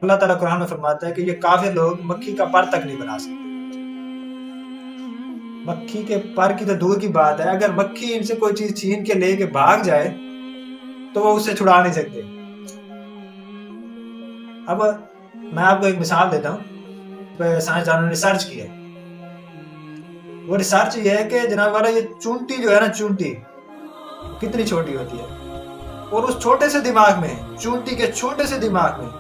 اللہ تعالیٰ قرآن میں فرماتا ہے کہ یہ کافر لوگ مکھی کا پر تک نہیں بنا سکتے. مکھی کے پر کی تو دور کی بات ہے، اگر مکھی ان سے کوئی چیز چھین کے لے کے بھاگ جائے تو وہ اس سے چھڑا نہیں سکتے. اب میں آپ کو ایک مثال دیتا ہوں، سائنسدانوں نے ریسرچ کی ہے. وہ ریسرچ یہ ہے کہ جناب والا یہ چونٹی جو ہے نا، چونٹی کتنی چھوٹی ہوتی ہے، اور اس چھوٹے سے دماغ میں، چونٹی کے چھوٹے سے دماغ میں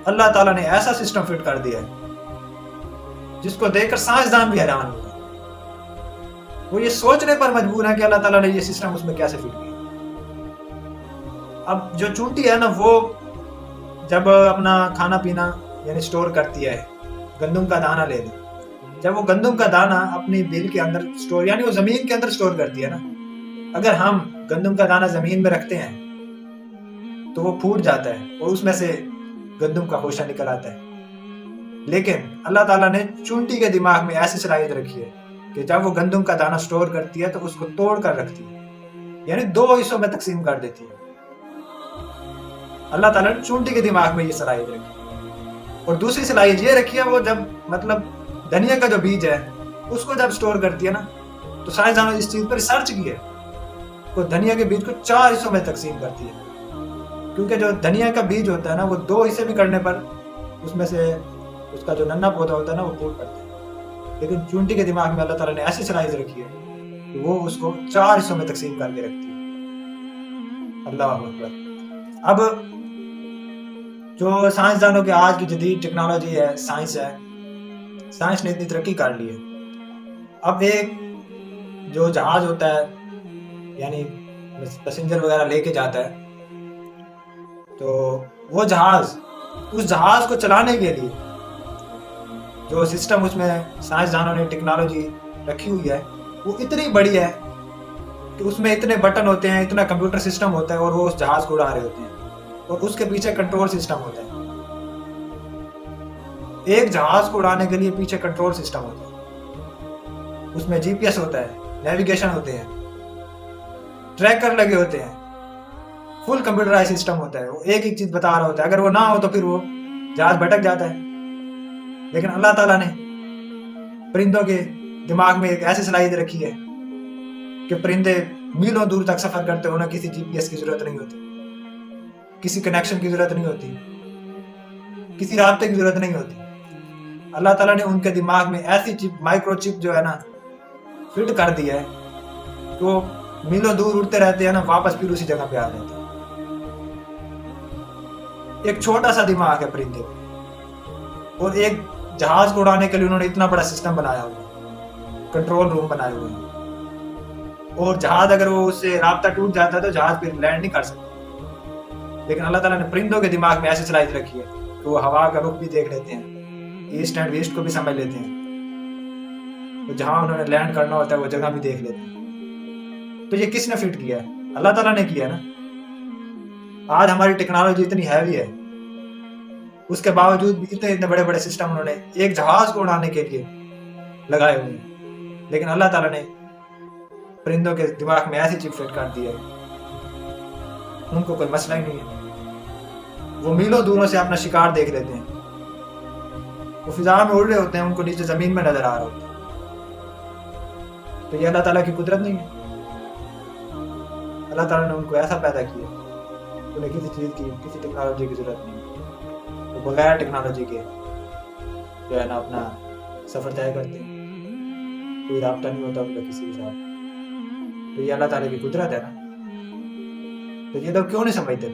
اللہ تعالیٰ نے ایسا سسٹم فٹ کر دیا ہے جس کو دیکھ کر سائنسدان بھی حیران ہوگا. وہ یہ سوچنے پر مجبور ہے کہ اللہ تعالیٰ نے یہ سسٹم اس میں کیسے فٹ کیا. اب جو چونٹی ہے نا، وہ جب اپنا کھانا پینا یعنی سٹور کرتی ہے، گندم کا دانہ لے لیں، جب وہ گندم کا دانہ اپنی بل کے اندر سٹور، یعنی وہ زمین کے اندر سٹور کرتی ہے نا. اگر ہم گندم کا دانہ زمین میں رکھتے ہیں تو وہ پھوٹ جاتا ہے اور اس میں سے گندم کا خوشہ نکل آتا ہے. لیکن اللہ تعالیٰ نے چونٹی کے دماغ میں ایسی صلاحیت رکھی ہے کہ جب وہ گندم کا دانہ سٹور کرتی ہے تو اس کو توڑ کر رکھتی ہے، یعنی 2 حصوں میں تقسیم کر دیتی ہے. اللہ تعالیٰ نے چونٹی کے دماغ میں یہ صلاحیت رکھی. اور دوسری صلاحیت یہ رکھی ہے، وہ جب مطلب دھنیا کا جو بیج ہے اس کو جب سٹور کرتی ہے نا، تو سائنسدانوں نے اس چیز پر ریسرچ کی ہے. وہ دھنیا کے بیج کو 4 حصوں میں تقسیم کرتی ہے، کیونکہ جو دھنیا کا بیج ہوتا ہے نا، وہ 2 حصے بھی کرنے پر اس میں سے اس کا جو ننا پودا ہوتا ہے نا، وہ پھوٹ پڑتا ہے. لیکن چونٹی کے دماغ میں اللہ تعالیٰ نے ایسی صلاحیت رکھی ہے کہ وہ اس کو 4 حصوں میں تقسیم کر کے رکھتی ہے. اللہ اکبر. اب جو سائنسدانوں کے آج کی جدید ٹیکنالوجی ہے، سائنس ہے، سائنس نے اتنی ترقی کر لی ہے. اب ایک جو جہاز ہوتا ہے، یعنی پیسنجر وغیرہ لے کے جاتا ہے، تو وہ جہاز، اس جہاز کو چلانے کے لیے جو سسٹم اس میں سائنسدانوں نے ٹیکنالوجی رکھی ہوئی ہے، وہ اتنی بڑی ہے کہ اس میں اتنے بٹن ہوتے ہیں، اتنا کمپیوٹر سسٹم ہوتا ہے، اور وہ اس جہاز کو اڑا رہے ہوتے ہیں، اور اس کے پیچھے کنٹرول سسٹم ہوتا ہے. ایک جہاز کو اڑانے کے لیے پیچھے کنٹرول سسٹم ہوتا ہے، اس میں GPS ہوتا ہے، نیویگیشن ہوتے ہیں، ٹریکر لگے ہوتے ہیں، فل کمپیوٹرائز سسٹم ہوتا ہے. وہ ایک ایک چیز بتا رہا ہوتا ہے، اگر وہ نہ ہو تو پھر وہ جہاز بھٹک جاتا ہے. لیکن اللہ تعالیٰ نے پرندوں کے دماغ میں ایک ایسی صلاحیت رکھی ہے کہ پرندے میلوں دور تک سفر کرتے، انہیں کسی GPS کی ضرورت نہیں ہوتی، کسی کنیکشن کی ضرورت نہیں ہوتی، کسی رابطے کی ضرورت نہیں ہوتی. اللہ تعالیٰ نے ان کے دماغ میں ایسی چپ، مائکرو چپ جو ہے نا، فٹ کر دی ہے کہ وہ میلوں دور اڑتے رہتے ہیں نا، واپس پھر اسی جگہ پہ آ جاتے ہیں. ایک چھوٹا سا دماغ ہے پرندے کو، اور ایک جہاز کو اڑانے کے لیے انہوں نے اتنا بڑا سسٹم بنایا ہوا، کنٹرول روم بنائے ہوئے ہیں. اور جہاز اگر وہ اس سے رابطہ ٹوٹ جاتا ہے تو جہاز پھر لینڈ نہیں کر سکتا. لیکن اللہ تعالیٰ نے پرندوں کے دماغ میں ایسی صلاحیت رکھی ہے کہ وہ ہوا کا رخ بھی دیکھ لیتے ہیں، ایسٹ اینڈ ویسٹ کو بھی سمجھ لیتے ہیں، تو جہاں انہوں نے لینڈ کرنا ہوتا ہے وہ جگہ بھی دیکھ لیتے ہیں. تو یہ کس نے فٹ کیا ہے؟ اللہ تعالیٰ نے کیا نا. آج ہماری ٹیکنالوجی اتنی ہیوی ہے، اس کے باوجود بھی اتنے بڑے بڑے سسٹم انہوں نے ایک جہاز کو اڑانے کے لیے لگائے ہوئے ہیں. لیکن اللہ تعالیٰ نے پرندوں کے دماغ میں ایسی چپ فٹ کر دی ہے، ان کو کوئی مسئلہ ہی نہیں ہے. وہ میلوں دوروں سے اپنا شکار دیکھ لیتے ہیں، وہ فضا میں اڑ رہے ہوتے ہیں، ان کو نیچے زمین میں نظر آ رہا ہوتا ہے. تو یہ اللہ تعالیٰ کی قدرت نہیں ہے؟ اللہ تعالیٰ نے ان کو ایسا پیدا کیا، انہیں کسی چیز کی، کسی ٹیکنالوجی کی ضرورت نہیں. وہ بغیر ٹیکنالوجی کے جو ہے نا اپنا سفر طے کرتے ہیں، کوئی رابطہ نہیں ہوتا ان کا کسی کے ساتھ. تو یہ اللہ تعالیٰ کی قدرت ہے نا. تو یہ لوگ کیوں نہیں سمجھتے؟